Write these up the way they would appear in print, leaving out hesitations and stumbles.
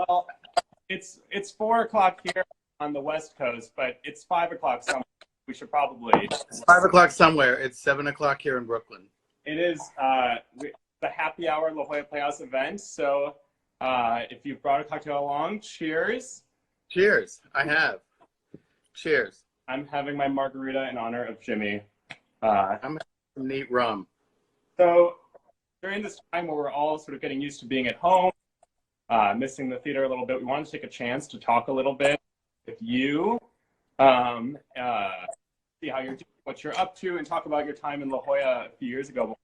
Well, it's 4 o'clock here on the West Coast, but it's 5 o'clock somewhere. We should probably. It's 5 o'clock somewhere. It's 7 o'clock here in Brooklyn. It is the happy hour La Jolla Playhouse event. So if you've brought a cocktail along, cheers. Cheers. I have. Cheers. I'm having my margarita in honor of Jimmy. I'm having some neat rum. So during this time where we're all sort of getting used to being at home, missing the theater a little bit, we wanted to take a chance to talk a little bit with you, see how you're doing, what you're up to, and talk about your time in La Jolla a few years ago before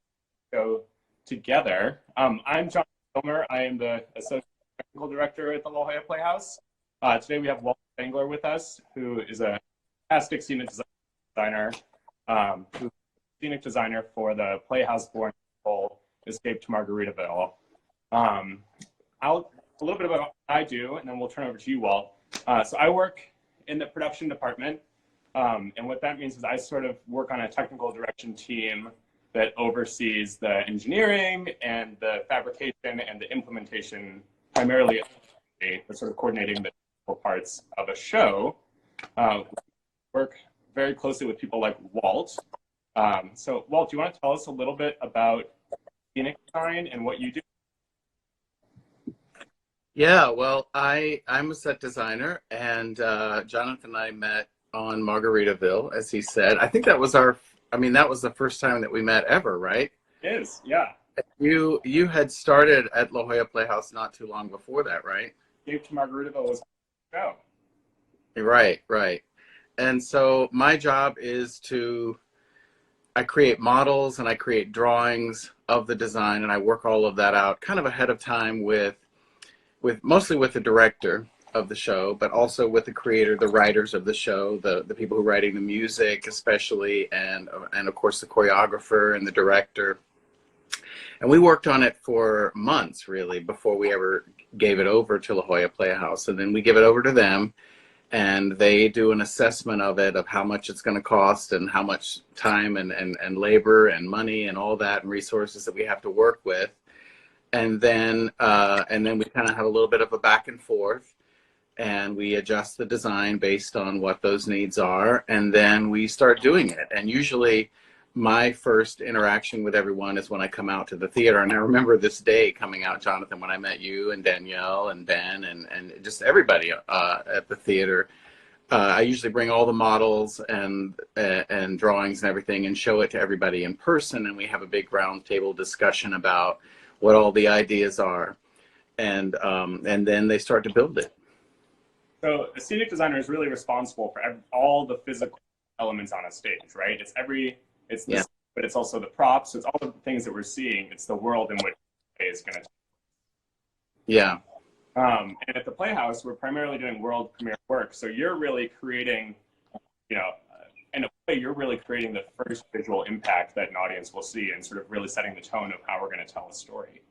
we go together. I'm John Kilmer. I am the Associate Technical Director at the La Jolla Playhouse. Today we have Walt Spangler with us, who is a fantastic scenic designer, who's a scenic designer for the Playhouse Born Escape to Margaritaville. A little bit about what I do, and then we'll turn over to you, Walt. So I work in the production department, and what that means is I sort of work on a technical direction team that oversees the engineering and the fabrication and the implementation, primarily sort of coordinating the technical parts of a show. Work very closely with people like Walt. So Walt, do you want to tell us a little bit about scenic design and what you do? Yeah, well, I'm a set designer, and Jonathan and I met on Margaritaville, as he said. I think that was that was the first time that we met ever, right? It is, yeah. You had started at La Jolla Playhouse not too long before that, right? Escape to Margaritaville was a show. Right. And so my job is I create models and I create drawings of the design, and I work all of that out kind of ahead of time mostly with the director of the show, but also with the creator, the writers of the show, the people who are writing the music especially, and of course the choreographer and the director. And we worked on it for months really before we ever gave it over to La Jolla Playhouse. And then we give it over to them, and they do an assessment of it, of how much it's going to cost and how much time and labor and money and all that and resources that we have to work with. And then we kind of have a little bit of a back and forth, and we adjust the design based on what those needs are, and then we start doing it. And usually my first interaction with everyone is when I come out to the theater. And I remember this day coming out, Jonathan, when I met you and Danielle and Ben and just everybody at the theater. I usually bring all the models and drawings and everything and show it to everybody in person, and we have a big round table discussion about what all the ideas are, and then they start to build it. So a scenic designer is really responsible for all the physical elements on a stage, right? But it's also the props. It's all the things that we're seeing. It's the world in which it is going to. Yeah. And at the Playhouse, we're primarily doing world premiere work. So you're really creating, in a way, you're really creating the first visual impact that an audience will see, and sort of really setting the tone of how we're going to tell a story.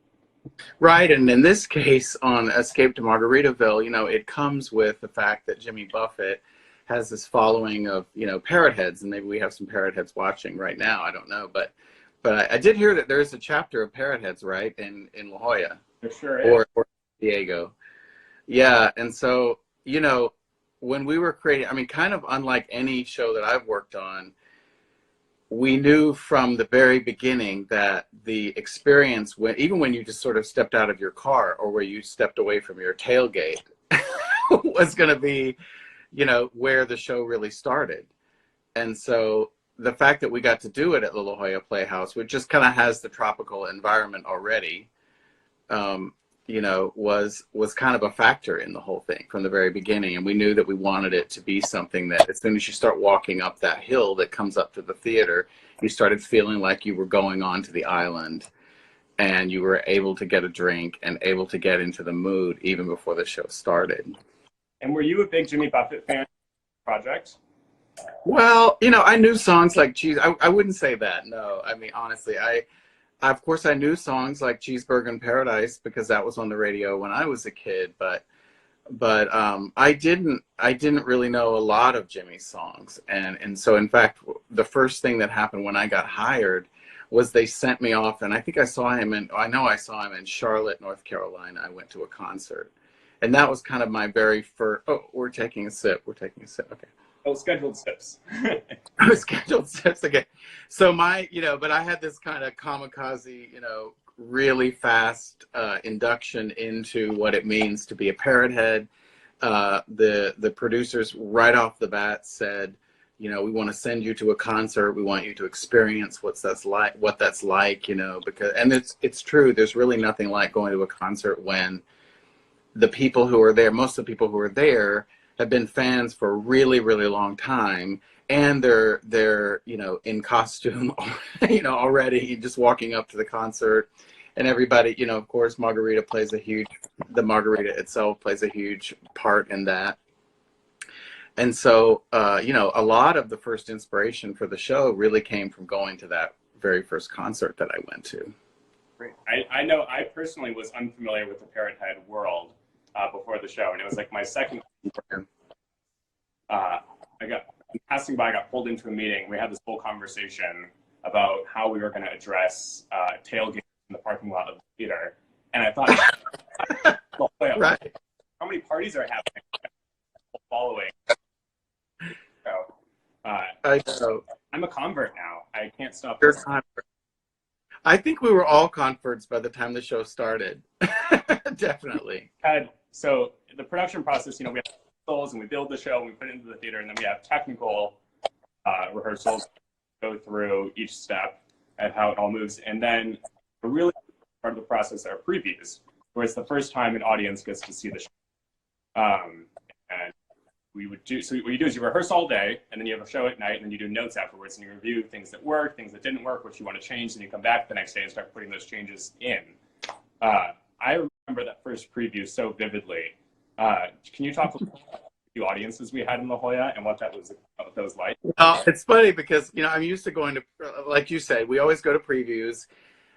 Right, and in this case, on Escape to Margaritaville, it comes with the fact that Jimmy Buffett has this following of, parrot heads, and maybe we have some parrot heads watching right now. I don't know, but I did hear that there is a chapter of parrot heads, right, in La Jolla. There sure is. Or Diego. Yeah, and so, when we were creating, kind of unlike any show that I've worked on, we knew from the very beginning that the experience, even when you just sort of stepped out of your car or where you stepped away from your tailgate, was going to be, where the show really started. And so the fact that we got to do it at the La Jolla Playhouse, which just kind of has the tropical environment already, was kind of a factor in the whole thing from the very beginning. And we knew that we wanted it to be something that as soon as you start walking up that hill that comes up to the theater, you started feeling like you were going on to the island, and you were able to get a drink and able to get into the mood even before the show started. And were you a big Jimmy Buffett fan of the project? Well, I knew songs like Cheese. I wouldn't say that, no. Honestly, of course, I knew songs like Cheeseburger in Paradise because that was on the radio when I was a kid. But I didn't really know a lot of Jimmy's songs. And so, in fact, the first thing that happened when I got hired was they sent me off, and I know I saw him in Charlotte, North Carolina. I went to a concert, And that was kind of my very first, oh, we're taking a sip. We're taking a sip. Okay. Oh, scheduled sips. Scheduled sips. Okay. So but I had this kind of kamikaze, really fast induction into what it means to be a parrot head. The producers right off the bat said, we want to send you to a concert. We want you to experience what that's like, because, and it's true. There's really nothing like going to a concert when the people who are there, most of the people who are there have been fans for a really, really long time. And they're in costume, already just walking up to the concert. And everybody, of course, the margarita itself plays a huge part in that. And so, a lot of the first inspiration for the show really came from going to that very first concert that I went to. Great. I know I personally was unfamiliar with the Parrot Head world before the show, and it was like my second. I got pulled into a meeting. We had this whole conversation about how we were going to address tailgating in the parking lot of the theater, and I thought, right, how many parties are happening? Following. So, I know. I'm a convert now. I can't stop. You're a convert. I think we were all converts by the time the show started. Definitely. So the production process, we have rehearsals and we build the show and we put it into the theater, and then we have technical rehearsals, go through each step and how it all moves. And then a really part of the process are previews, where it's the first time an audience gets to see the show. And so what you do is you rehearse all day, and then you have a show at night, and then you do notes afterwards, and you review things that work, things that didn't work, what you want to change, and you come back the next day and start putting those changes in. I remember that first preview so vividly. Can you talk about the audiences we had in La Jolla and what that was like? It's funny because, I'm used to going to, like you said, we always go to previews.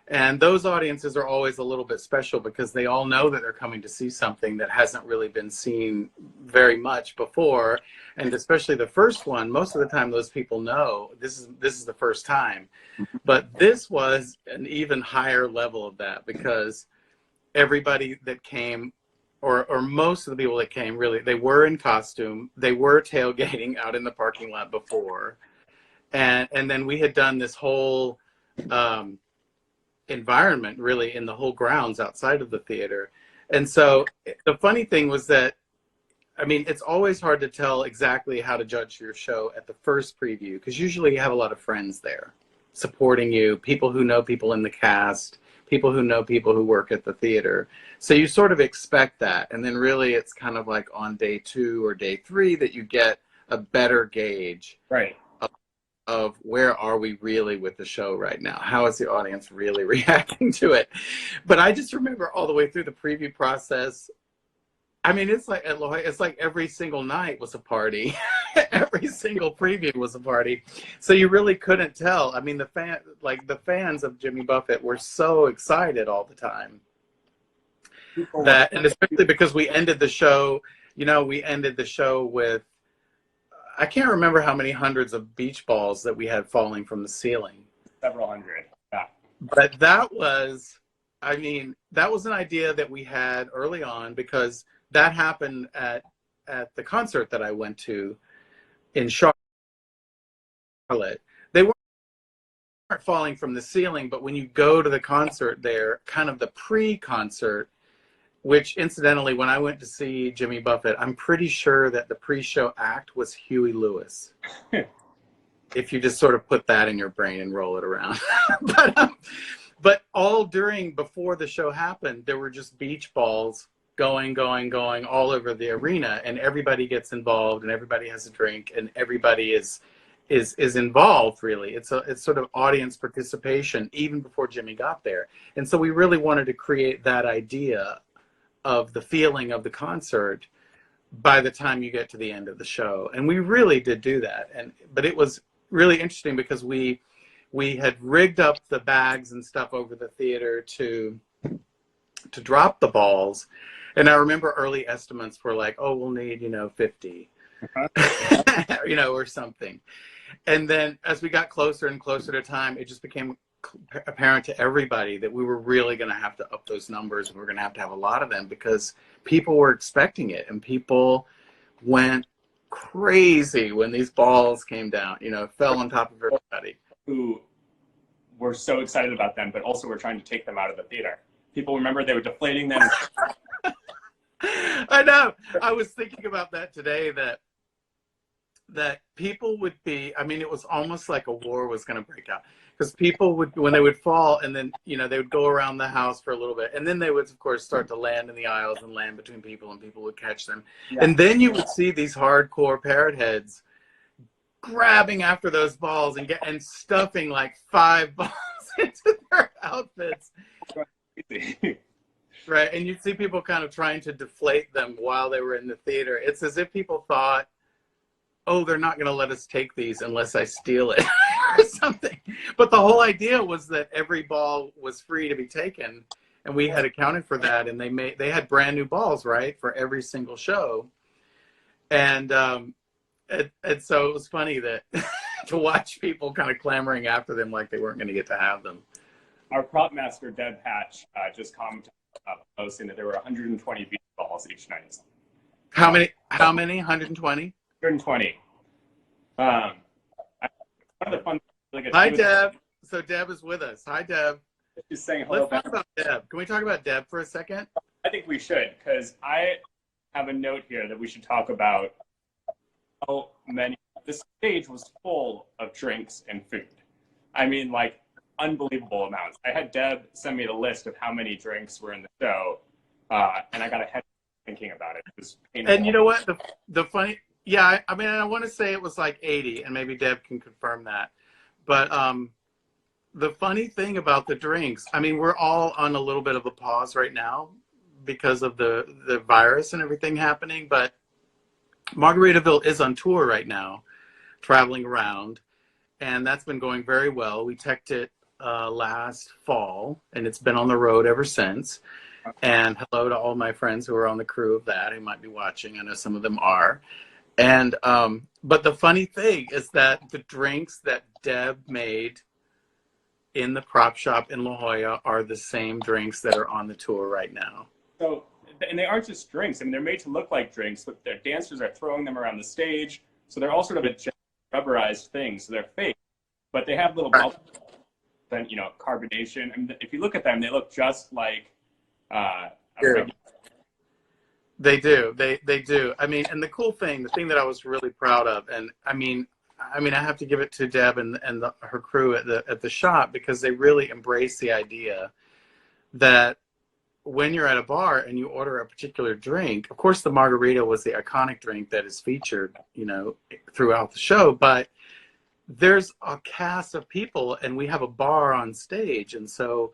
And those audiences are always a little bit special because they all know that they're coming to see something that hasn't really been seen very much before. And especially the first one, most of the time those people know this is the first time. But this was an even higher level of that, because everybody that came, or most of the people that came, really, they were in costume. They were tailgating out in the parking lot before. And then we had done this whole environment really in the whole grounds outside of the theater. And so the funny thing was that, it's always hard to tell exactly how to judge your show at the first preview, because usually you have a lot of friends there supporting you, people who know people in the cast, people who know people who work at the theater. So you sort of expect that. And then really it's kind of like on day 2 or day 3 that you get a better gauge. Right. Of where are we really with the show right now? How is the audience really reacting to it? But I just remember all the way through the preview process, it's like at La Jolla, it's like every single night was a party. Every single preview was a party. So you really couldn't tell. The fans of Jimmy Buffett were so excited all the time. And especially because we ended the show, with, I can't remember how many hundreds of beach balls that we had falling from the ceiling. Several hundred, yeah. But that was an idea that we had early on, because that happened at the concert that I went to in Charlotte. They weren't falling from the ceiling, but when you go to the concert there, kind of the pre-concert, which incidentally, when I went to see Jimmy Buffett, I'm pretty sure that the pre-show act was Huey Lewis. If you just sort of put that in your brain and roll it around. But before the show happened, there were just beach balls going all over the arena, and everybody gets involved, and everybody has a drink, and everybody is involved, really. It's sort of audience participation even before Jimmy got there. And so we really wanted to create that idea of the feeling of the concert by the time you get to the end of the show. And we really did do that. But it was really interesting because we had rigged up the bags and stuff over the theater to drop the balls. And I remember early estimates were like, oh, we'll need, 50, or something. And then as we got closer and closer to time, it just became apparent to everybody that we were really going to have to up those numbers, and we were going to have a lot of them because people were expecting it, and people went crazy when these balls came down, you know, fell on top of everybody. Who were so excited about them, but also were trying to take them out of the theater. People remember they were deflating them. I know. I was thinking about that today, that people would be, I mean, it was almost like a war was going to break out, because people would, when they would fall, and then, you know, they would go around the house for a little bit, and then they would, of course, start to land in the aisles and land between people, and people would catch them. Yeah. And then you would see these hardcore parrot heads grabbing after those balls and stuffing like 5 balls into their outfits. Right, and you'd see people kind of trying to deflate them while they were in the theater. It's as if people thought, oh, they're not going to let us take these unless I steal it or something. But the whole idea was that every ball was free to be taken, and we had accounted for that, and they had brand new balls, right, for every single show. And so it was funny that to watch people kind of clamoring after them like they weren't going to get to have them. Our prop master, Deb Hatch, just commented posting that there were 120 beach balls each night. How many? 120? 120. One of the fun. Hi, Deb. So Deb is with us. Hi, Deb. She's saying hello. Let's talk about Deb. Can we talk about Deb for a second? I think we should, because I have a note here that we should talk about how many. The stage was full of drinks and food. I mean, like, unbelievable amounts. I had Deb send me the list of how many drinks were in the show, and I got a head thinking about it. It was painful. And you know what? The funny, yeah, I mean, I want to say it was like 80, and maybe Deb can confirm that. But the funny thing about the drinks, I mean, we're all on a little bit of a pause right now because of the virus and everything happening, but Margaritaville is on tour right now, traveling around, and that's been going very well. We teched it last fall, and it's been on the road ever since. And hello to all my friends who are on the crew of that, who might be watching. I know some of them are. And but the funny thing is that the drinks that Deb made in the prop shop in La Jolla are the same drinks that are on the tour right now. So, and they aren't just drinks. I mean, they're made to look like drinks, but their dancers are throwing them around the stage. So they're all sort of a rubberized thing. So they're fake, but they have little bubbles. Then, you know, carbonation. I mean, if you look at them, they look just like they do. They do. I mean, and the cool thing, the thing that I was really proud of, and I mean, I have to give it to Deb and her crew at the shop, because they really embrace the idea that when you're at a bar and you order a particular drink, of course the margarita was the iconic drink that is featured, you know, throughout the show, but there's a cast of people and we have a bar on stage, and so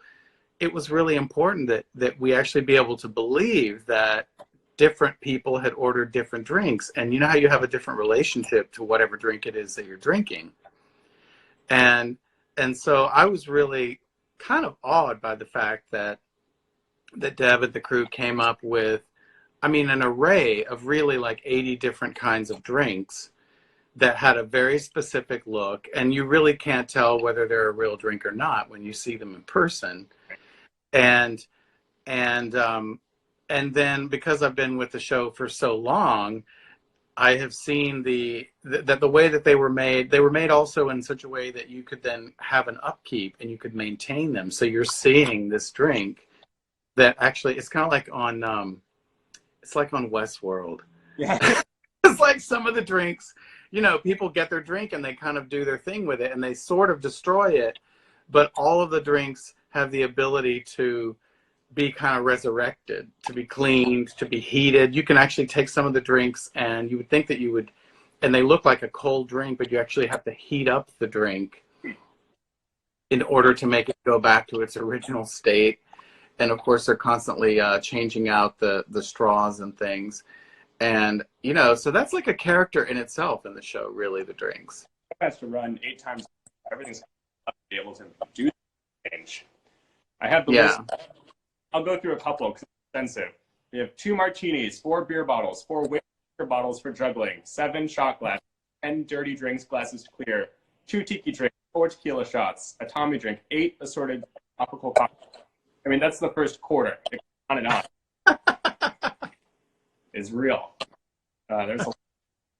it was really important that we actually be able to believe that different people had ordered different drinks. And you know how you have a different relationship to whatever drink it is that you're drinking. And so I was really kind of awed by the fact that Deb and the crew came up with, I mean, an array of really like 80 different kinds of drinks that had a very specific look. And you really can't tell whether they're a real drink or not when you see them in person. And then because I've been with the show for so long, I have seen the way that they were made also in such a way that you could then have an upkeep and you could maintain them. So you're seeing this drink that actually, it's kind of like on, it's like on Westworld. Yeah. It's like some of the drinks, you know, people get their drink and they kind of do their thing with it and they sort of destroy it. But all of the drinks have the ability to be kind of resurrected, to be cleaned, to be heated. You can actually take some of the drinks and you would think that you would, and they look like a cold drink, but you actually have to heat up the drink in order to make it go back to its original state. And of course, they're constantly changing out the straws and things. And, you know, so that's like a character in itself in the show, really, the drinks. It has to run 8 times. Everything's to be able to do change. I have the list. I'll go through a couple because it's extensive. We have 2 martinis, 4 beer bottles, 4 whiskey bottles for juggling, 7 shot glasses, 10 dirty drinks glasses to clear, 2 tiki drinks, 4 tequila shots, a Tommy drink, 8 assorted tropical cocktails. I mean, that's the first quarter. It goes on and on. Is real. There's a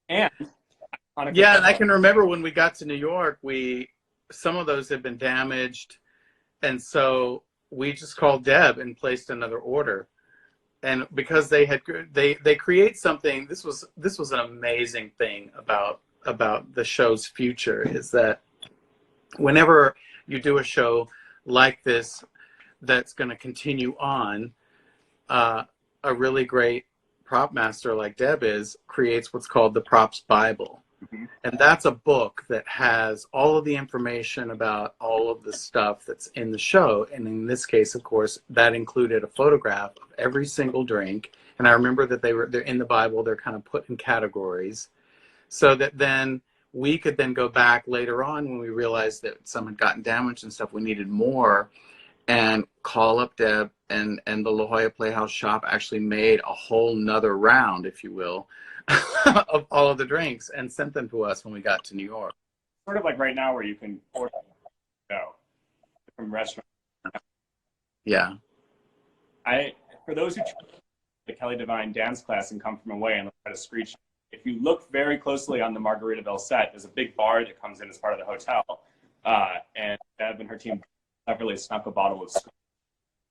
and yeah, and I can remember when we got to New York, some of those had been damaged, and so we just called Deb and placed another order. And because they create something, this was an amazing thing about the show's future, is that whenever you do a show like this that's going to continue on, a really great prop master like Deb creates what's called the Props Bible. Mm-hmm. And that's a book that has all of the information about all of the stuff that's in the show. And in this case, of course, that included a photograph of every single drink. And I remember that they're in the Bible, they're kind of put in categories, so that then we could then go back later on when we realized that some had gotten damaged and stuff, we needed more, and call up Deb, and the La Jolla Playhouse shop actually made a whole nother round, if you will, of all of the drinks and sent them to us when we got to New York. Sort of like right now where you can order from restaurants. Yeah. For those who took the Kelly Devine dance class and come from away and look at a screech, if you look very closely on the Margaritaville set, there's a big bar that comes in as part of the hotel. And Deb and her team cleverly snuck a bottle of screech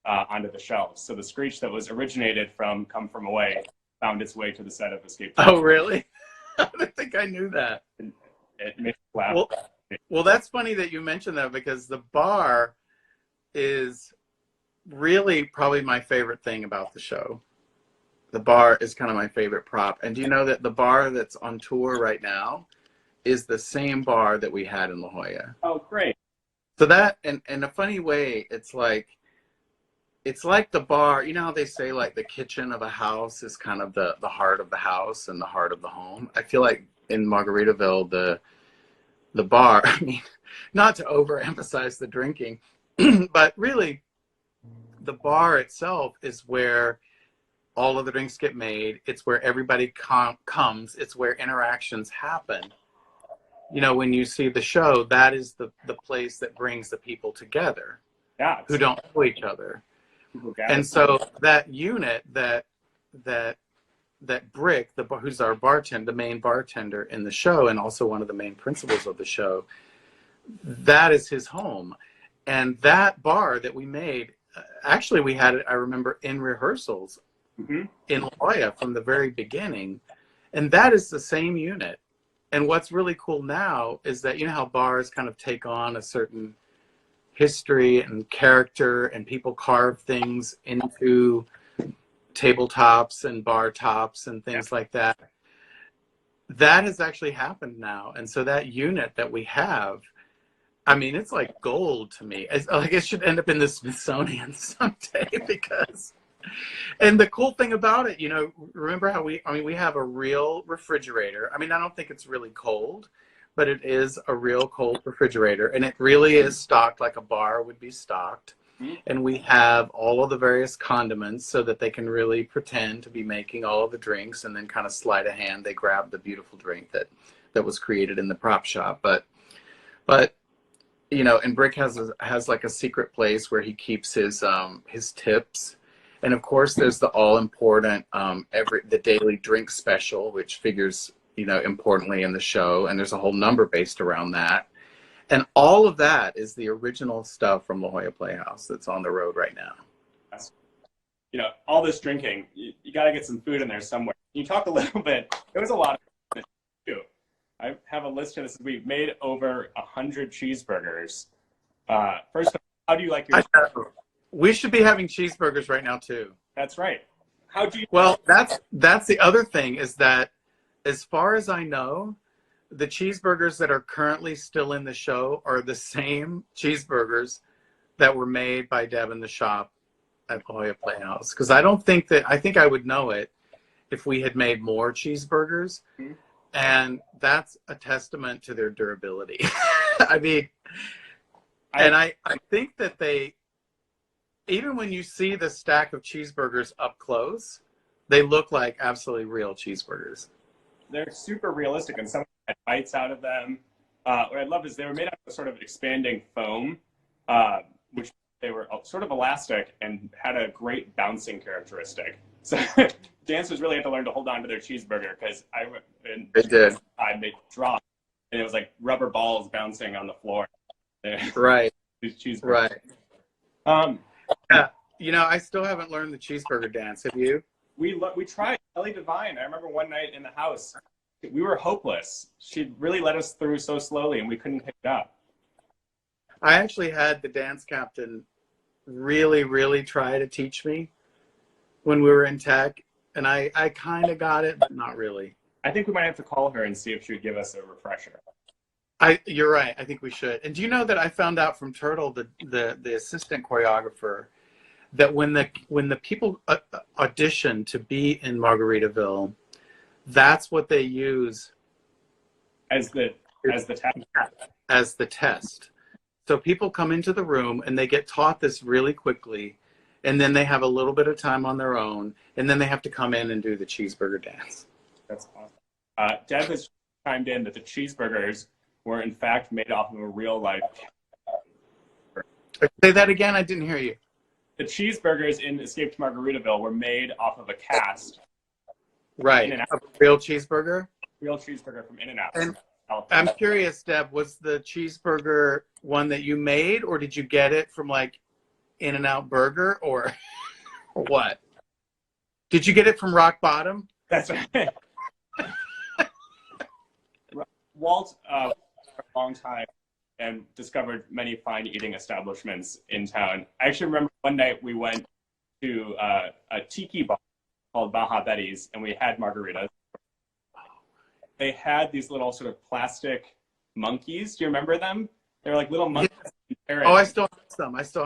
onto the shelves. So the screech that was originated from Come From Away found its way to the set of Escape. Oh, really? I don't think I knew that. It made me laugh. Well, that's funny that you mentioned that, because the bar is really probably my favorite thing about the show. The bar is kind of my favorite prop. And do you know that the bar that's on tour right now is the same bar that we had in La Jolla? Oh, great. So that, in a funny way, it's like the bar, you know how they say like the kitchen of a house is kind of the heart of the house and the heart of the home? I feel like in Margaritaville, the bar, I mean, not to overemphasize the drinking, but really the bar itself is where all of the drinks get made. It's where everybody comes. It's where interactions happen. You know, when you see the show, that is the place that brings the people together, who don't know each other. And so that unit, that Brick, who's our bartender, the main bartender in the show, and also one of the main principals of the show, that is his home. And that bar that we made, actually we had it, I remember, in rehearsals in La Jolla from the very beginning. And that is the same unit. And what's really cool now is that, you know how bars kind of take on a certain history and character, and people carve things into tabletops and bar tops and things like that. That has actually happened now. And so that unit that we have, I mean, it's like gold to me. Like, it should end up in the Smithsonian someday, because, and the cool thing about it, you know, remember how we have a real refrigerator. I mean, I don't think it's really cold, but it is a real cold refrigerator, and it really is stocked like a bar would be stocked. And we have all of the various condiments so that they can really pretend to be making all of the drinks, and then kind of sleight of hand, they grab the beautiful drink that was created in the prop shop. But you know, and Brick has like a secret place where he keeps his tips. And of course there's the all important the daily drink special, which figures, you know, importantly in the show, and there's a whole number based around that. And all of that is the original stuff from La Jolla Playhouse that's on the road right now. You know, all this drinking, you got to get some food in there somewhere. Can you talk a little bit? There was a lot of too. I have a list here that says we've made over 100 cheeseburgers. First, how do you like your cheeseburgers? We should be having cheeseburgers right now too. That's right. How do you? Well, that's the other thing, is that as far as I know, the cheeseburgers that are currently still in the show are the same cheeseburgers that were made by Deb in the shop at La Jolla Playhouse. Because I think I would know it if we had made more cheeseburgers. And that's a testament to their durability. I mean, and I think that even when you see the stack of cheeseburgers up close, they look like absolutely real cheeseburgers. They're super realistic, and some had bites out of them. what I love is they were made out of a sort of expanding foam, which they were sort of elastic and had a great bouncing characteristic. So dancers really had to learn to hold on to their cheeseburger because they dropped, and it was like rubber balls bouncing on the floor. Right. These cheeseburgers. Right. Yeah. You know, I still haven't learned the cheeseburger dance. Have you? We tried. Ellie Devine, I remember one night in the house, we were hopeless. She really led us through so slowly, and we couldn't pick it up. I actually had the dance captain really, really try to teach me when we were in tech, and I kind of got it, but not really. I think we might have to call her and see if she would give us a refresher. You're right. I think we should. And do you know that I found out from Turtle, the assistant choreographer, that when the people audition to be in Margaritaville, that's what they use as the test. So people come into the room and they get taught this really quickly, and then they have a little bit of time on their own, and then they have to come in and do the cheeseburger dance. That's awesome. Deb has chimed in that the cheeseburgers were in fact made off of a real life. Say that again. I didn't hear you. The cheeseburgers in Escape to Margaritaville were made off of a cast. Right. A real cheeseburger? Real cheeseburger from In-N-Out. And I'm curious, Deb, was the cheeseburger one that you made, or did you get it from like In-N-Out Burger, or what? Did you get it from Rock Bottom? That's right. Walt, for a long time, and discovered many fine eating establishments in town. I actually remember one night we went to a tiki bar called Baja Betty's, and we had margaritas. They had these little sort of plastic monkeys. Do you remember them? They were like little monkeys. Yeah. Oh, I still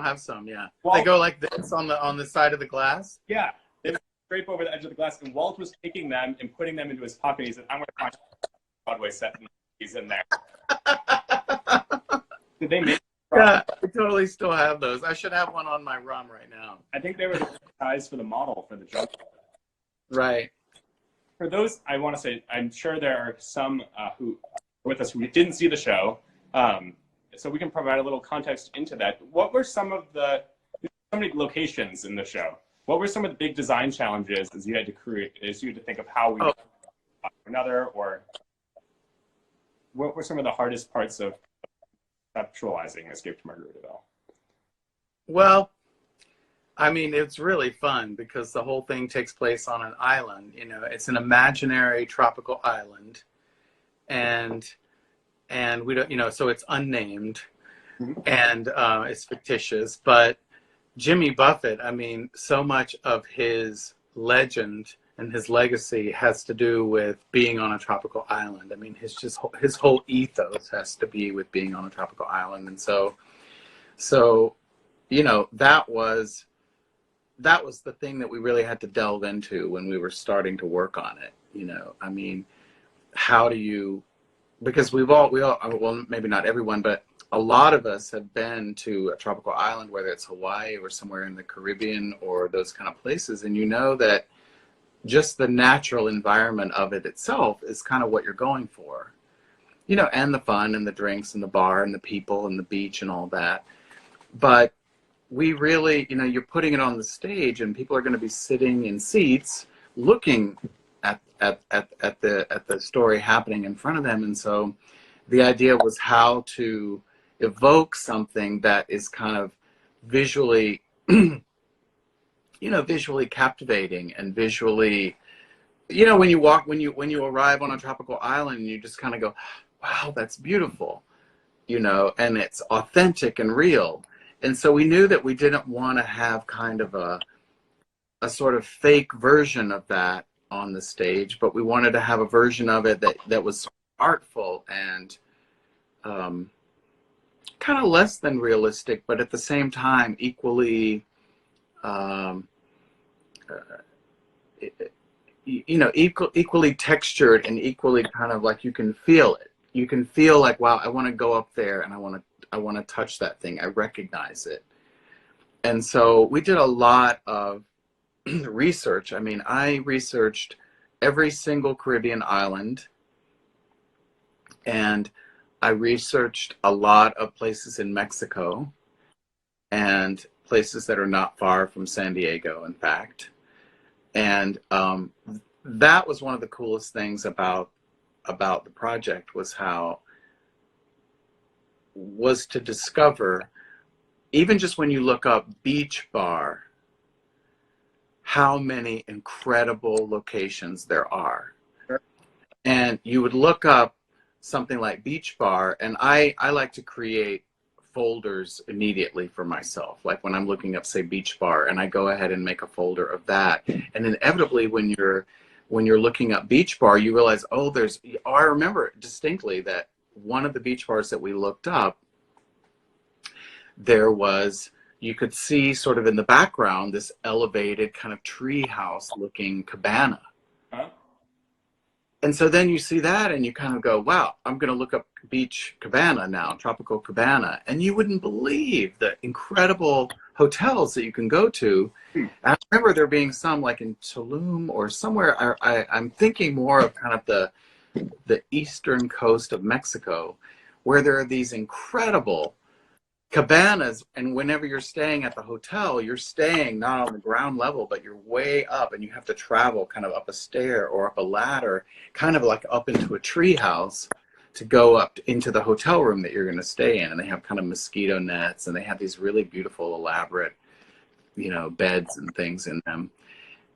have some. Yeah. Walt, they go like this on the side of the glass. Yeah. They would scrape over the edge of the glass, and Walt was taking them and putting them into his pocket. He said, "I'm going to find a Broadway set and monkeys in there." Did they make? Yeah, I totally still have those. I should have one on my rum right now. I think they were the size for the model for the jump. Right. For those, I want to say, I'm sure there are some who are with us who didn't see the show, so we can provide a little context into that. What were some of so many locations in the show? What were some of the big design challenges as you had to think of how we another, or what were some of the hardest parts of conceptualizing Escape to Margaritaville? Well, I mean, it's really fun because the whole thing takes place on an island. You know, it's an imaginary tropical island, and we don't, you know, so it's unnamed, and it's fictitious. But Jimmy Buffett, I mean, so much of his legend and his legacy has to do with being on a tropical island. I mean, his whole ethos has to be with being on a tropical island, and so you know, that was the thing that we really had to delve into when we were starting to work on it. You know, I mean, how do you, because we all, well, maybe not everyone, but a lot of us have been to a tropical island, whether it's Hawaii or somewhere in the Caribbean or those kind of places. And you know that just the natural environment of it itself is kind of what you're going for, you know, and the fun and the drinks and the bar and the people and the beach and all that. But we really, you know, you're putting it on the stage and people are going to be sitting in seats looking at the story happening in front of them. And so the idea was how to evoke something that is kind of visually, you know, visually captivating and visually, you know, when you arrive on a tropical island and you just kind of go, wow, that's beautiful, you know, and it's authentic and real. And so we knew that we didn't want to have kind of a sort of fake version of that on the stage, but we wanted to have a version of it that was artful and kind of less than realistic, but at the same time equally, you know, equally textured and equally kind of like you can feel it. You can feel like, wow, I want to go up there and I want to touch that thing. I recognize it. And so we did a lot of research. I mean, I researched every single Caribbean island, and I researched a lot of places in Mexico and places that are not far from San Diego, in fact. And that was one of the coolest things about the project, was to discover, even just when you look up beach bar, how many incredible locations there are. Sure. And you would look up something like beach bar, and I like to create folders immediately for myself. Like when I'm looking up, say, beach bar, and I go ahead and make a folder of that. And inevitably, when you're looking up beach bar, you realize, oh, I remember distinctly that one of the beach bars that we looked up, you could see sort of in the background this elevated kind of tree house looking cabana. Huh? And so then you see that and you kind of go, wow, I'm going to look up beach cabana now, tropical cabana. And you wouldn't believe the incredible hotels that you can go to. And I remember there being some like in Tulum or somewhere. I'm thinking more of kind of the eastern coast of Mexico, where there are these incredible cabanas, and whenever you're staying at the hotel, you're staying not on the ground level, but you're way up, and you have to travel kind of up a stair or up a ladder, kind of like up into a tree house to go up into the hotel room that you're going to stay in. And they have kind of mosquito nets, and they have these really beautiful, elaborate, beds and things in them.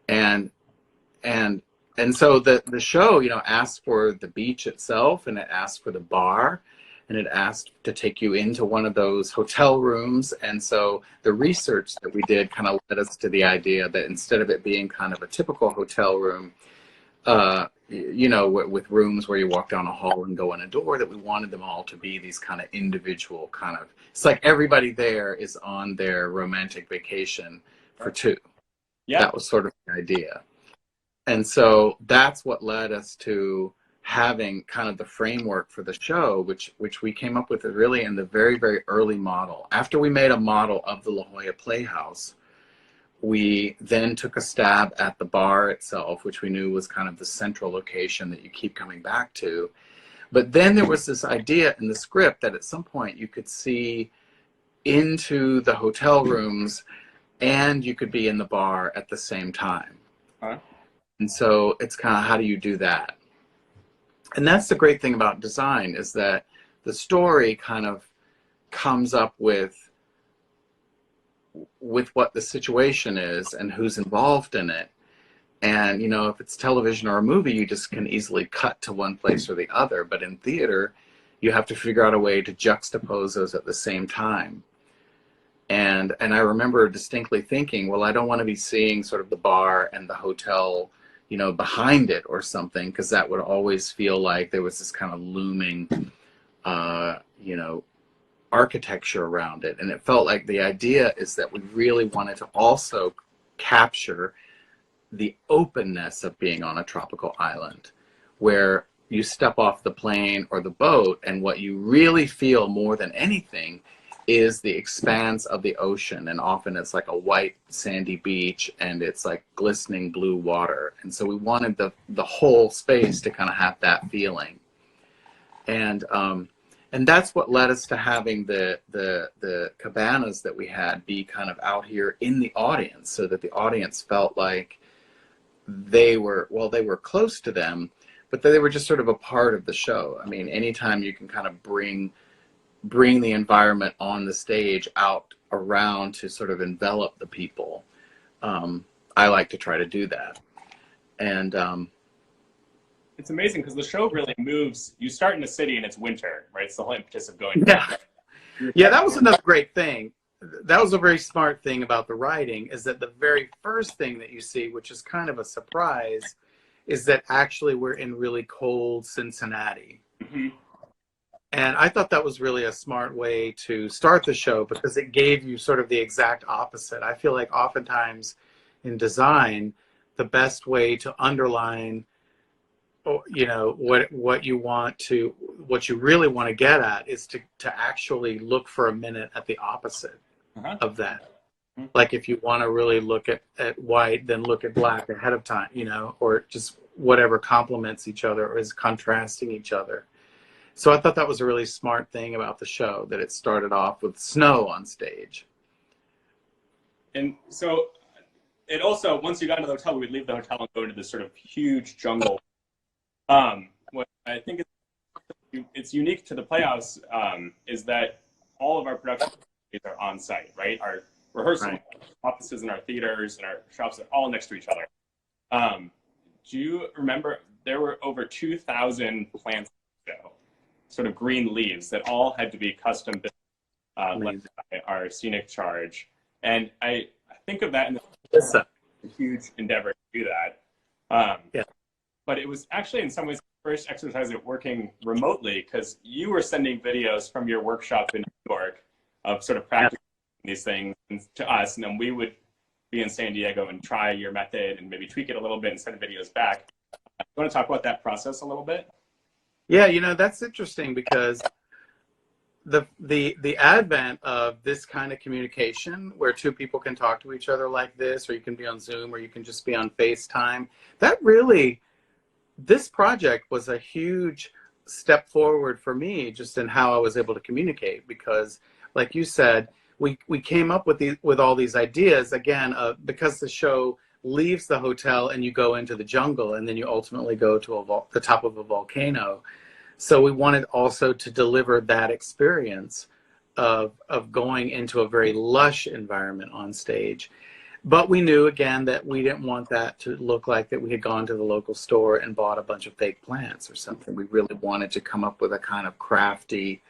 And so the show, asks for the beach itself, and it asks for the bar, and it asked to take you into one of those hotel rooms. And so the research that we did kind of led us to the idea that instead of it being kind of a typical hotel room, with rooms where you walk down a hall and go in a door, that we wanted them all to be these kind of individual it's like everybody there is on their romantic vacation for two. Yeah. That was sort of the idea. And so that's what led us to having kind of the framework for the show, which we came up with really in the very, very early model. After we made a model of the La Jolla Playhouse, we then took a stab at the bar itself, which we knew was kind of the central location that you keep coming back to. But then there was this idea in the script that at some point you could see into the hotel rooms and you could be in the bar at the same time. Huh? And so it's kind of, how do you do that? And that's the great thing about design, is that the story kind of comes up with what the situation is and who's involved in it. And, if it's television or a movie, you just can easily cut to one place or the other. But in theater, you have to figure out a way to juxtapose those at the same time. And I remember distinctly thinking, well, I don't want to be seeing sort of the bar and the hotel behind it or something, because that would always feel like there was this kind of looming, architecture around it. And it felt like the idea is that we really wanted to also capture the openness of being on a tropical island, where you step off the plane or the boat, and what you really feel more than anything is the expanse of the ocean. And often it's like a white sandy beach, and it's like glistening blue water. And so we wanted the whole space to kind of have that feeling. And that's what led us to having the cabanas that we had be kind of out here in the audience, so that the audience felt like they were close to them, but they were just sort of a part of the show. I mean, anytime you can kind of bring the environment on the stage out around to sort of envelop the people, I like to try to do that. And it's amazing because the show really moves. You start in a city and it's winter, right? It's the whole impetus of going. Yeah, that was another great thing. That was a very smart thing about the writing, is that the very first thing that you see, which is kind of a surprise, is that actually we're in really cold Cincinnati. Mm-hmm. And I thought that was really a smart way to start the show, because it gave you sort of the exact opposite. I feel like oftentimes in design, the best way to underline, what you really want to get at is to actually look for a minute at the opposite of that. Mm-hmm. Like if you want to really look at white, then look at black ahead of time, or just whatever complements each other or is contrasting each other. So I thought that was a really smart thing about the show, that it started off with snow on stage. And so it also, once you got into the hotel, we would leave the hotel and go into this sort of huge jungle. What I think it's unique to the Playhouse is that all of our production are on site, right? Our rehearsal offices and our theaters and our shops are all next to each other. Do you remember there were over 2,000 plants, sort of green leaves that all had to be custom built led by our scenic charge. And I think of that in a huge endeavor to do that. But it was actually in some ways the first exercise at working remotely, because you were sending videos from your workshop in New York of sort of practicing these things to us, and then we would be in San Diego and try your method and maybe tweak it a little bit and send videos back. You want to talk about that process a little bit? Yeah, you know, that's interesting, because the advent of this kind of communication where two people can talk to each other like this, or you can be on Zoom, or you can just be on FaceTime, that really, this project was a huge step forward for me just in how I was able to communicate, because like you said, we came up with all these ideas, again, because the show leaves the hotel and you go into the jungle, and then you ultimately go to the top of a volcano. So we wanted also to deliver that experience of going into a very lush environment on stage. But we knew, again, that we didn't want that to look like that we had gone to the local store and bought a bunch of fake plants or something. We really wanted to come up with a kind of crafty,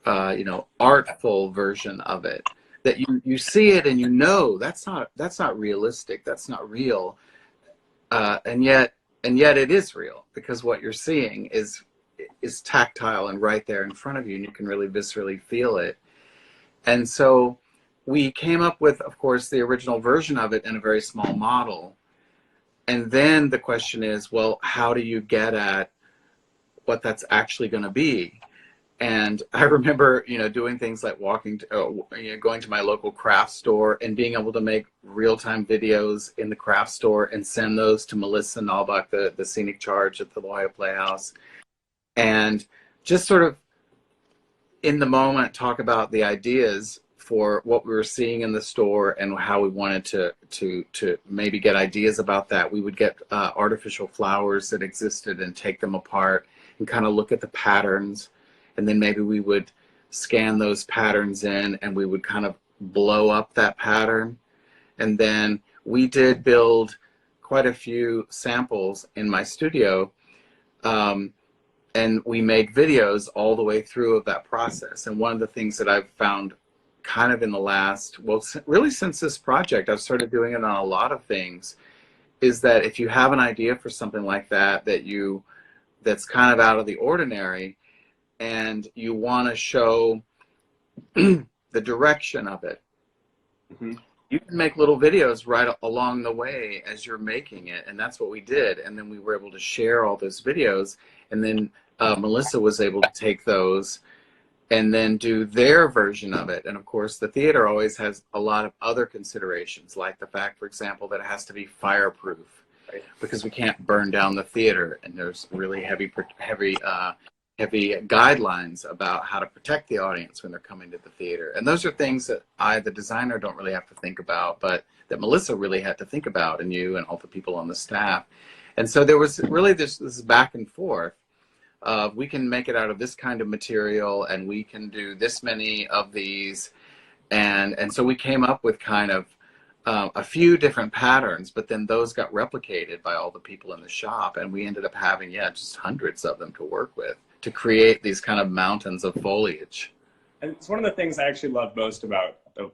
you know, artful version of it, that you see it and you know that's not realistic, that's not real, and yet it is real, because what you're seeing is tactile and right there in front of you, and you can really viscerally feel it. And so we came up with, of course, the original version of it in a very small model. And then the question is, well, how do you get at what that's actually going to be? And I remember, you know, doing things like going to my local craft store and being able to make real-time videos in the craft store and send those to Melissa Nalbach, the scenic charge at the La Jolla Playhouse, and just sort of in the moment talk about the ideas for what we were seeing in the store and how we wanted to maybe get ideas about that. We would get artificial flowers that existed and take them apart and kind of look at the patterns, and then maybe we would scan those patterns in and we would kind of blow up that pattern. And then we did build quite a few samples in my studio, and we made videos all the way through of that process. And one of the things that I've found kind of in the last, well, really since this project, I've started doing it on a lot of things, is that if you have an idea for something like that, that's kind of out of the ordinary, and you want to show the direction of it, you can make little videos right along the way as you're making it. And that's what we did. And then we were able to share all those videos. And then Melissa was able to take those and then do their version of it. And of course, the theater always has a lot of other considerations, like the fact, for example, that it has to be fireproof, right? Because we can't burn down the theater. And there's really heavy guidelines about how to protect the audience when they're coming to the theater. And those are things that I, the designer, don't really have to think about, but that Melissa really had to think about, and you and all the people on the staff. And so there was really this back and forth of, we can make it out of this kind of material, and we can do this many of these. And so we came up with kind of a few different patterns, but then those got replicated by all the people in the shop, and we ended up having, just hundreds of them to work with to create these kind of mountains of foliage. And it's one of the things I actually love most about the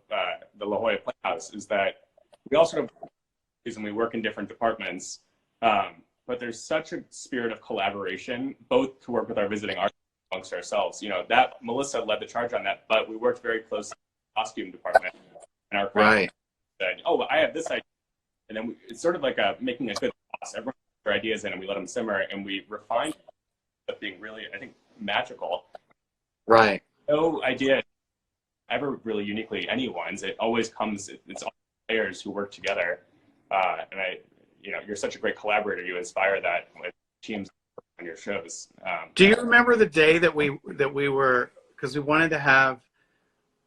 La Jolla Playhouse is that we all sort of, and we work in different departments, but there's such a spirit of collaboration, both to work with our visiting artists amongst ourselves. You know, that Melissa led the charge on that, but we worked very closely with the costume department, and our craft said, "Oh, I have this idea," and then it's sort of like making a good sauce. Everyone puts their ideas in, and we let them simmer, and we refine it, being really, I think, magical. Right. No idea ever really uniquely anyone's. It always comes. It's all players who work together, and you're such a great collaborator. You inspire that with teams on your shows. Do you remember the day that we were, because we wanted to have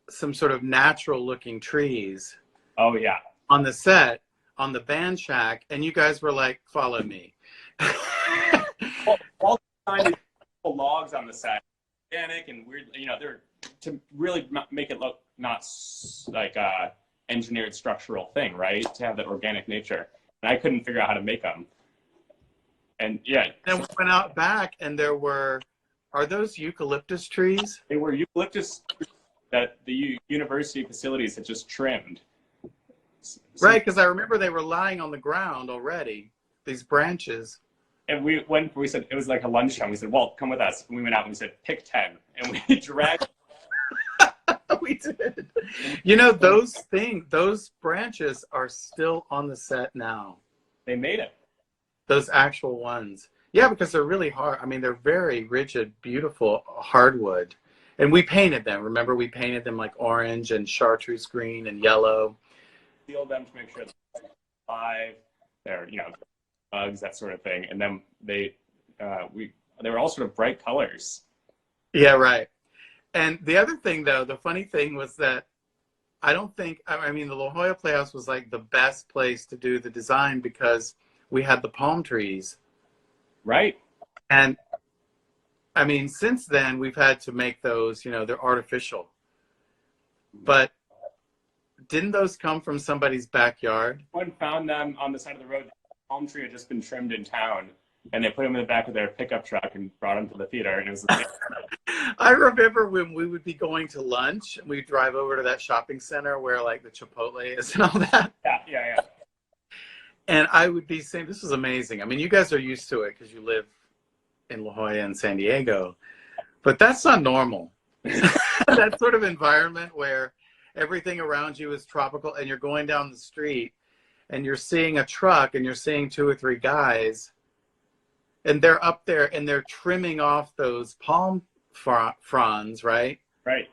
some sort of natural looking trees. Oh yeah. On the set, on the band shack, and you guys were like, "Follow me." Walt designed logs on the set, organic and weird. You know, they're to really make it look not like a engineered structural thing, right? To have that organic nature, and I couldn't figure out how to make them. And yeah, and we went out back, and there were, are those eucalyptus trees? they were eucalyptus that the university facilities had just trimmed. Right, because I remember they were lying on the ground already, these branches. And we said, it was like a lunchtime. We said, Walt, come with us. And we went out and we said, pick 10. And we dragged. We did. You know, those branches are still on the set now. They made it. Those actual ones. Yeah, because they're really hard. I mean, they're very rigid, beautiful hardwood. And we painted them. Remember, we painted them like orange and chartreuse green and yellow. Sealed them to make sure they're alive. They're, you know, bugs, that sort of thing. And then they were all sort of bright colors. Yeah, right. And the other thing, though, the funny thing was that I mean, the La Jolla Playhouse was like the best place to do the design because we had the palm trees. Right. And I mean, since then, we've had to make those, you know, they're artificial. But didn't those come from somebody's backyard? Someone found them on the side of the road. The palm tree had just been trimmed in town, and they put them in the back of their pickup truck and brought them to the theater. And it was I remember when we would be going to lunch, and we'd drive over to that shopping center where like the Chipotle is and all that. Yeah. And I would be saying, this is amazing. I mean, you guys are used to it because you live in La Jolla and San Diego, but that's not normal. That sort of environment where everything around you is tropical and you're going down the street and you're seeing a truck and you're seeing 2 or 3 guys and they're up there and they're trimming off those palm fronds, right? Right.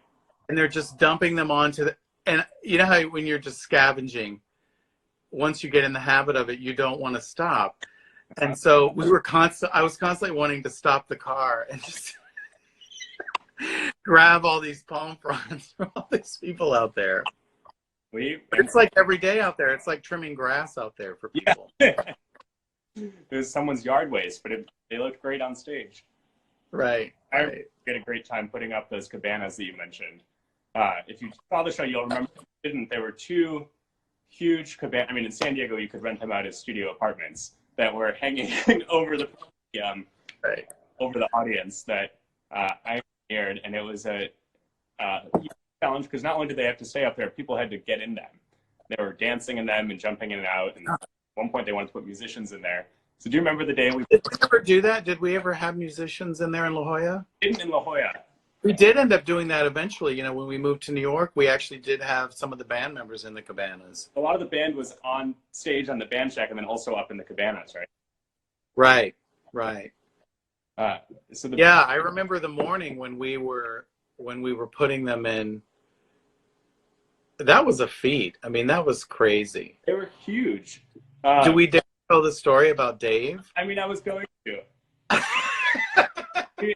And they're just dumping them onto the, and you know how when you're just scavenging, once you get in the habit of it, you don't want to stop. And so I was constantly wanting to stop the car and just grab all these palm fronds from all these people out there. It's like every day out there. It's like trimming grass out there for people. Yeah. It was someone's yard waste, but they looked great on stage. Right. I had a great time putting up those cabanas that you mentioned. If you saw the show, you'll remember. There were 2 huge cabanas. I mean, in San Diego, you could rent them out as studio apartments that were hanging over the over the audience that I aired, and it was a challenge because not only did they have to stay up there, people had to get in them. They were dancing in them and jumping in and out. And at one point, they wanted to put musicians in there. So do you remember the day we did we ever do that? Did we ever have musicians in there in La Jolla? In La Jolla. We did end up doing that eventually. You know, when we moved to New York, we actually did have some of the band members in the cabanas. A lot of the band was on stage on the band shack and then also up in the cabanas, right? Right. So yeah, I remember the morning when we were putting them in. That was a feat. I mean, that was crazy. They were huge. Do we dare tell the story about Dave? I mean, I was going to. The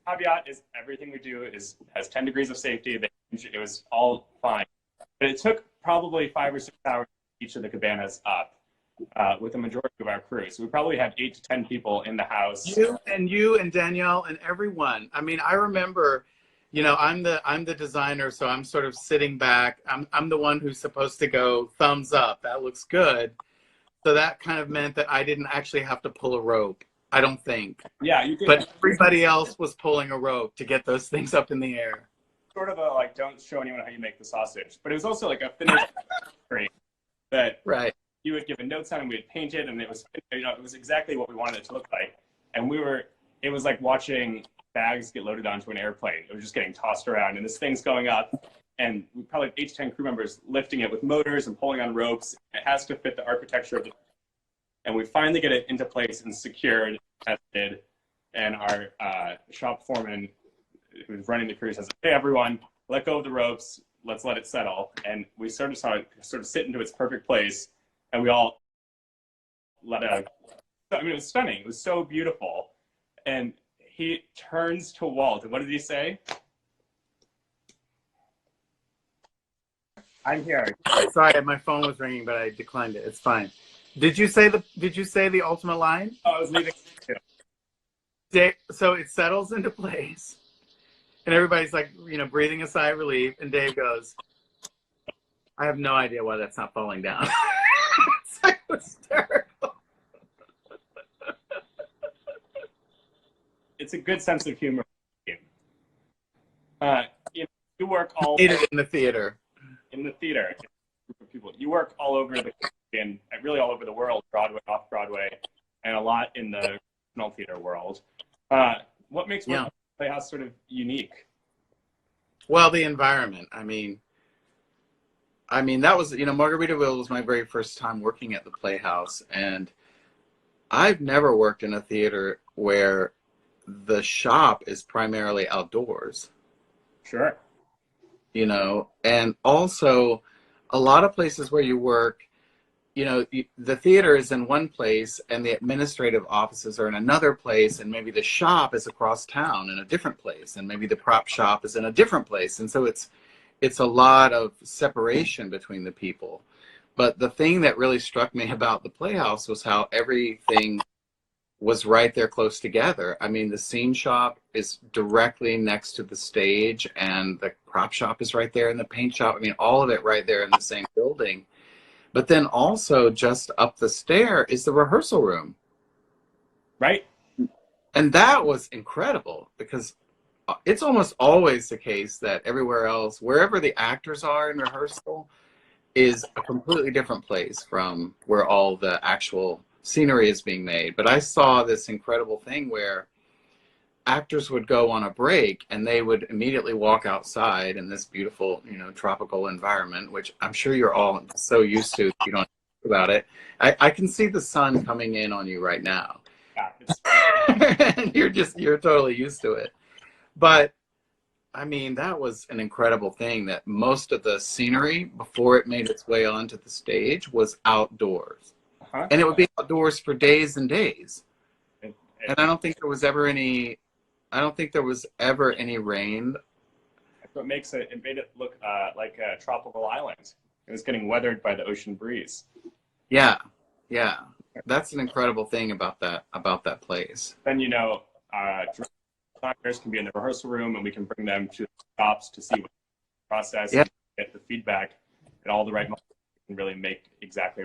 caveat is everything we do has 10 degrees of safety. It was all fine. But it took probably 5 or 6 hours to each of the cabanas up with the majority of our crew. So we probably had 8 to 10 people in the house. You and Danielle and everyone. I mean, I remember, you know, I'm the designer, so I'm sort of sitting back. I'm the one who's supposed to go thumbs up. That looks good. So that kind of meant that I didn't actually have to pull a rope. I don't think. Yeah, you did. But everybody else was pulling a rope to get those things up in the air. Sort of a, like, don't show anyone how you make the sausage. But it was also like a finished screen that you would give a notes on and we'd paint it, and it was, you know, it was exactly what we wanted it to look like. And it was like watching bags get loaded onto an airplane. It was just getting tossed around, and this thing's going up, and we probably have 8 to 10 crew members lifting it with motors and pulling on ropes. It has to fit the architecture of the. And we finally get it into place and secured, tested, and our shop foreman, who's running the crew, says, "Hey, everyone, let go of the ropes. Let's let it settle." And we saw it sit into its perfect place, and we all let out I mean, it was stunning. It was so beautiful. And he turns to Walt, and what did he say? I'm here. Sorry, my phone was ringing, but I declined it. It's fine. Did you say the ultimate line? Oh, I was leaving. So it settles into place, and everybody's like, breathing a sigh of relief. And Dave goes, "I have no idea why that's not falling down." It's like hysterical. It's a good sense of humor. You work all in the theater. In the theater, people. You work all over the country and really all over the world, Broadway, off Broadway, and a lot in the regional theater world. What makes Playhouse sort of unique? Well, the environment. I mean, that was, Margaritaville was my very first time working at the Playhouse, and I've never worked in a theater where the shop is primarily outdoors. Sure. And also a lot of places where you work, the theater is in one place and the administrative offices are in another place, and maybe the shop is across town in a different place, and maybe the prop shop is in a different place. And so it's a lot of separation between the people. But the thing that really struck me about the Playhouse was how everything was right there close together. I mean, the scene shop is directly next to the stage, and the prop shop is right there, and the paint shop. I mean, all of it right there in the same building. But then also just up the stair is the rehearsal room. Right. And that was incredible, because it's almost always the case that everywhere else, wherever the actors are in rehearsal, is a completely different place from where all the actual scenery is being made. But I saw this incredible thing where actors would go on a break and they would immediately walk outside in this beautiful, tropical environment, which I'm sure you're all so used to, you don't think about it. I can see the sun coming in on you right now. Yeah, and you're totally used to it. But I mean, that was an incredible thing, that most of the scenery before it made its way onto the stage was outdoors. And it would be outdoors for days and days. And I don't think there was ever any rain. That's what makes it made it look like a tropical island. It was getting weathered by the ocean breeze. Yeah. That's an incredible thing about that place. Then, designers can be in the rehearsal room, and we can bring them to the shops to see what the process, and get the feedback at all the right moments, and really make exactly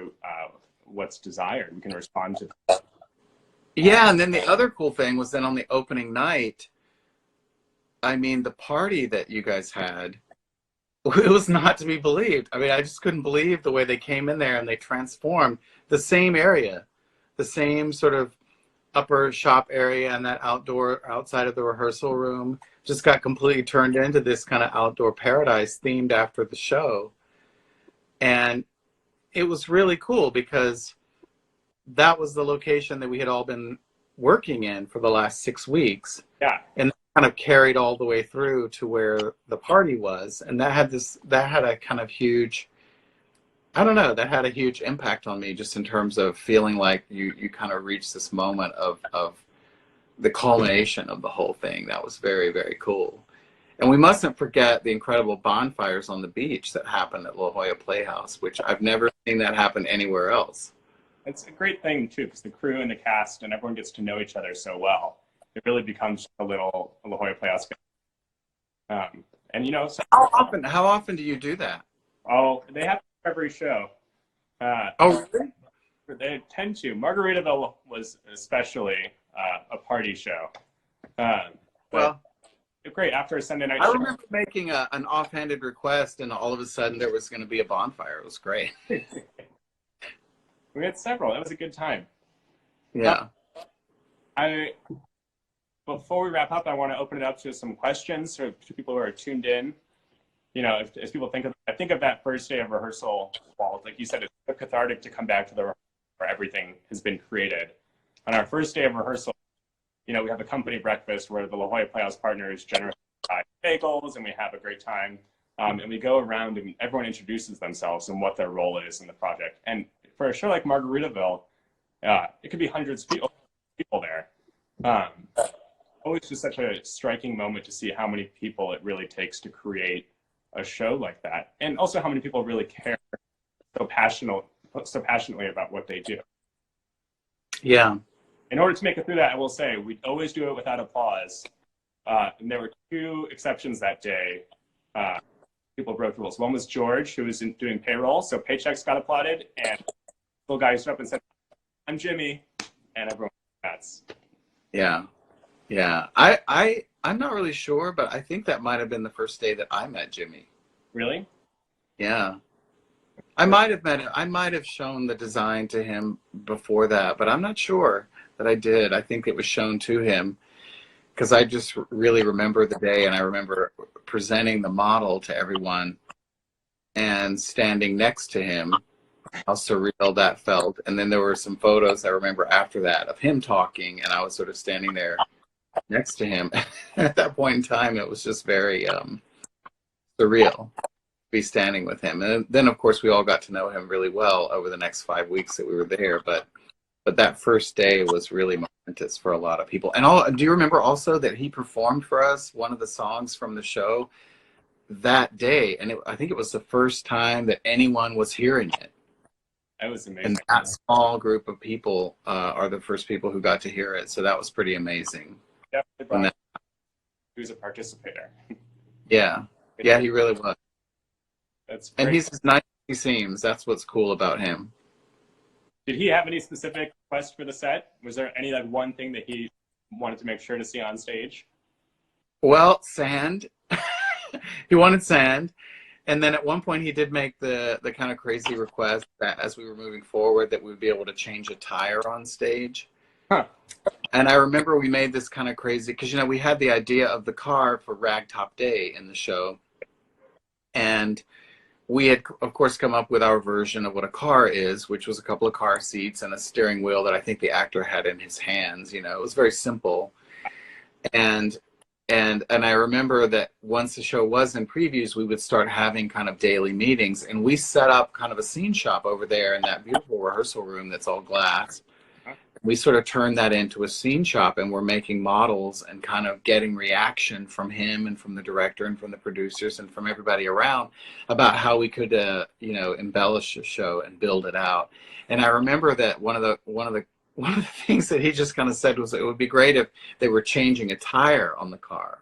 what's desired. We can respond to that. Yeah, and then the other cool thing was then on the opening night, I mean, the party that you guys had, it was not to be believed. I mean, I just couldn't believe the way they came in there and they transformed the same area, the same sort of upper shop area, and that outside of the rehearsal room just got completely turned into this kind of outdoor paradise themed after the show. And it was really cool, because that was the location that we had all been working in for the last 6 weeks. Yeah. And kind of carried all the way through to where the party was. And that had a kind of huge, that had a huge impact on me, just in terms of feeling like you kind of reached this moment of the culmination of the whole thing. That was very, very cool. And we mustn't forget the incredible bonfires on the beach that happened at La Jolla Playhouse, which I've never seen that happen anywhere else. It's a great thing, too, because the crew and the cast and everyone gets to know each other so well. It really becomes a little La Jolla Playhouse. So how often do you do that? Oh, they have every show. Really? They tend to. Margaritaville was especially a party show. Well, great, after a Sunday night show. I remember making an offhanded request, and all of a sudden there was going to be a bonfire. It was great. We had several. It was a good time. Yeah. Before we wrap up, I want to open it up to some questions to people who are tuned in. As people think of that first day of rehearsal, Walt, like you said, it's so cathartic to come back to the rehearsal where everything has been created. On our first day of rehearsal, we have a company breakfast where the La Jolla Playhouse partners generously buy bagels, and we have a great time. And we go around and everyone introduces themselves and what their role is in the project. And for a show like Margaritaville, It could be hundreds of people there. Always just such a striking moment to see how many people it really takes to create a show like that, and also how many people really care so passionately about what they do. Yeah. In order to make it through that, I will say we always do it without applause. And there were two exceptions that day. People broke the rules. One was George, who was doing payroll, so paychecks got applauded, and the little guy stood up and said, "I'm Jimmy," and everyone went nuts. Yeah. Yeah. I'm not really sure, but I think that might have been the first day that I met Jimmy. Really? Yeah. I might have met him. I might have shown the design to him before that, but I'm not sure that I did. I think it was shown to him because I just really remember the day, and I remember presenting the model to everyone and standing next to him, how surreal that felt. And then there were some photos I remember after that of him talking, and I was sort of standing there next to him. At that point in time, it was just very surreal to be standing with him. And then, of course, we all got to know him really well over the next 5 weeks that we were there. But that first day was really momentous for a lot of people. And do you remember also that he performed for us one of the songs from the show that day? And I think it was the first time that anyone was hearing it. That was amazing. And that small group of people are the first people who got to hear it. So that was pretty amazing. Definitely. He was a participator. Yeah. Yeah, he really was. That's great. And he's as nice as he seems. That's what's cool about him. Did he have any specific request for the set? Was there any one thing that he wanted to make sure to see on stage? Well, sand. He wanted sand. And then at one point he did make the kind of crazy request that as we were moving forward that we would be able to change a tire on stage. Huh. And I remember we made this kind of crazy, because, we had the idea of the car for Ragtop Day in the show. And we had, of course, come up with our version of what a car is, which was a couple of car seats and a steering wheel that I think the actor had in his hands. It was very simple. And I remember that once the show was in previews, we would start having kind of daily meetings. And we set up kind of a scene shop over there in that beautiful rehearsal room that's all glass. We sort of turned that into a scene shop, and we're making models and kind of getting reaction from him and from the director and from the producers and from everybody around about how we could, embellish the show and build it out. And I remember that one of the things that he just kind of said was it would be great if they were changing a tire on the car.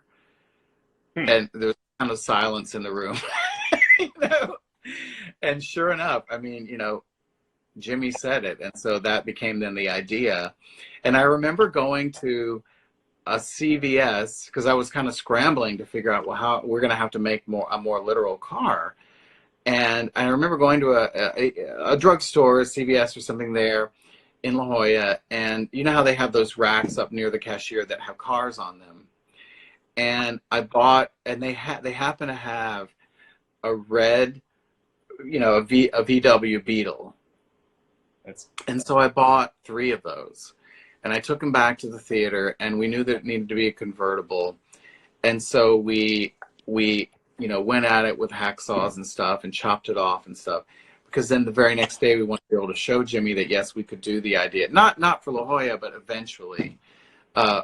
And there was kind of silence in the room. And sure enough, Jimmy said it, and so that became then the idea. And I remember going to a CVS because I was kind of scrambling to figure out how we're going to have to make a more literal car. And I remember going to a drugstore, a CVS or something there in La Jolla, and you know how they have those racks up near the cashier that have cars on them. And I bought, and they happen to have a red, a VW Beetle. And so I bought 3 of those, and I took them back to the theater, and we knew that it needed to be a convertible. And so we went at it with hacksaws and stuff and chopped it off and stuff, because then the very next day we wanted to be able to show Jimmy that, yes, we could do the idea, not for La Jolla, but eventually,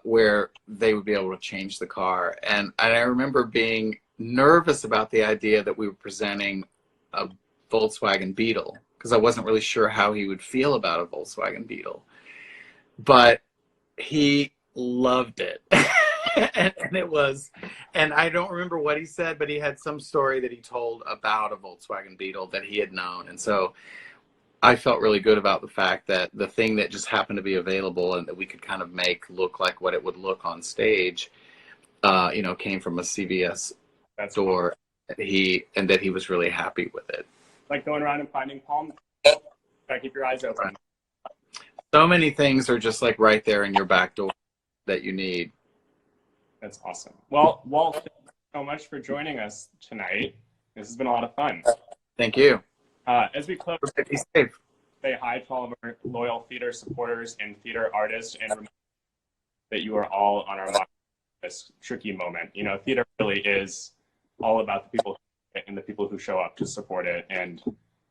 where they would be able to change the car. And I remember being nervous about the idea that we were presenting a Volkswagen Beetle, because I wasn't really sure how he would feel about a Volkswagen Beetle. But he loved it. and I don't remember what he said, but he had some story that he told about a Volkswagen Beetle that he had known. And so I felt really good about the fact that the thing that just happened to be available and that we could kind of make look like what it would look on stage, came from a CVS store. And that he was really happy with it. Like going around and finding palm. Gotta keep your eyes open. So many things are just like right there in your back door that you need. That's awesome. Well, Walt, thank you so much for joining us tonight. This has been a lot of fun. Thank you. As we close, Be safe. say hi to all of our loyal theater supporters and theater artists, and remember that you are all on our mind in this tricky moment. Theater really is all about the people and the people who show up to support it, and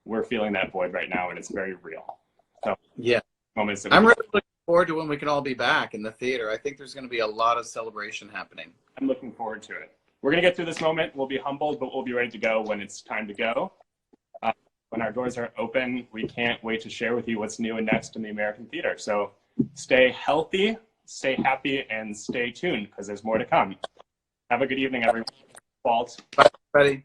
we're feeling that void right now, and it's very real. So yeah, moments that I'm really looking forward to when we can all be back in the theater. I think there's going to be a lot of celebration happening. I'm looking forward to it. We're going to get through this moment. We'll be humbled, but we'll be ready to go when it's time to go. When our doors are open, we can't wait to share with you what's new and next in the American theater. So stay healthy, stay happy, and stay tuned because there's more to come. Have a good evening, everyone. Walt. Bye, everybody.